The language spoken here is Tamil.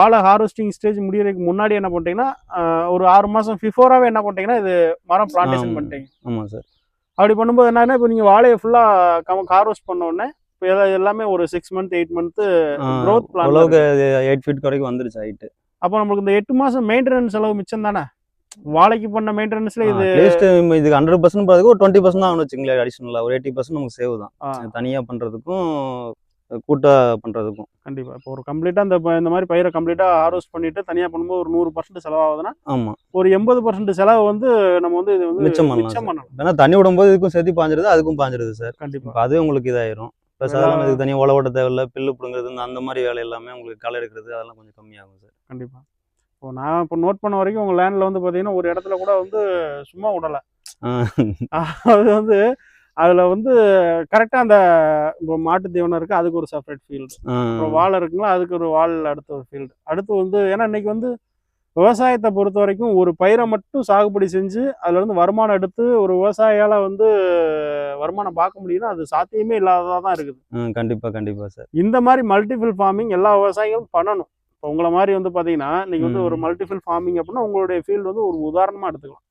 வாழை ஹார்வெஸ்டிங் ஸ்டேஜ் முடியறதுக்கு முன்னாடி என்ன பண்ணிட்டீங்கன்னா ஒரு 6 மாதம் பிஃபோராகவே என்ன பண்ணிட்டீங்கன்னா இது மரம் பிளான்டேஷன் பண்ணிட்டீங்க. ஆமாம் சார். அப்படி பண்ணும்போது என்னன்னா இப்போ நீங்கள் வாழையை ஃபுல்லாக ஹார்வெஸ்ட் பண்ண உடனே இப்போ எல்லாமே ஒரு 6 மந்த் 8 மந்த் க்ரோத் பிளான் அளவுக்கு 8 ஃபீட் வரைக்கும் வந்துருச்சு ஹைட்டு. அப்போ நம்மளுக்கு இந்த 8 மாதம் மெயின்டெனன்ஸ் செலவு மிச்சம் தானே? வாழைக்கு பண்ண மெயின்டெனன்ஸ்ல இது இதுக்கு 100% பார்த்துக்கு ஒரு 20% தான் வச்சுங்களேன். அடிஷனலாக ஒரு 80% நமக்கு சேவ் தான், தனியாக பண்ணுறதுக்கும் கூட்டா பண்ணுறதுக்கும். கண்டிப்பாக இப்போ ஒரு கம்ப்ளீட்டாக இந்த மாதிரி பயிரை கம்ப்ளீட்டாக ஹார்வெஸ்ட் பண்ணிட்டு தனியாக பண்ணும்போது ஒரு 100% செலவாகுதுன்னா ஆமாம் ஒரு 80% செலவு வந்து நம்ம வந்து இது வந்து மிச்சம் பண்ணலாம். ஏன்னா தண்ணி விடும்போது இதுக்கும் சேர்த்து பாஞ்சிருது, அதுக்கும் பாஞ்சிருது சார். கண்டிப்பாக அதுவே உங்களுக்கு இதாயிரும். இப்போ சாதாரண இதுக்கு தனியாக உழவு ஓட்ட தேவையில்லை, பில்லு பிடுங்கிறது அந்த மாதிரி வேலை எல்லாமே உங்களுக்கு களை எடுக்கிறது அதெல்லாம் கொஞ்சம் கம்மியாகும் சார். கண்டிப்பாக இப்போ நான் இப்போ நோட் பண்ண வரைக்கும் உங்கள் லேண்டில் வந்து பார்த்தீங்கன்னா ஒரு இடத்துல கூட வந்து சும்மா விடலை. அது வந்து அதில் வந்து கரெக்டாக அந்த இப்போ மாட்டு தீவனம் இருக்குது, அதுக்கு ஒரு செப்பரேட் ஃபீல்டு. அப்புறம் வாழை இருக்குங்களா, அதுக்கு ஒரு வாழை அடுத்த ஒரு ஃபீல்டு. அடுத்து வந்து ஏன்னா இன்னைக்கு வந்து விவசாயத்தை பொறுத்த வரைக்கும் ஒரு பயிரை மட்டும் சாகுபடி செஞ்சு அதில் வந்து வருமானம் எடுத்து ஒரு விவசாயியால் வந்து வருமானம் பார்க்க முடியும்னா அது சாத்தியமே இல்லாததாக தான் இருக்குது. கண்டிப்பாக சார். இந்த மாதிரி மல்டிபிள் ஃபார்மிங் எல்லா விவசாயிகளும் பண்ணணும். இப்போ உங்களை மாதிரி வந்து பார்த்தீங்கன்னா இன்னைக்கு வந்து ஒரு மல்டிபிள் ஃபார்மிங் அப்படின்னா உங்களுடைய ஃபீல்டு வந்து ஒரு உதாரணமாக எடுத்துக்கலாம்.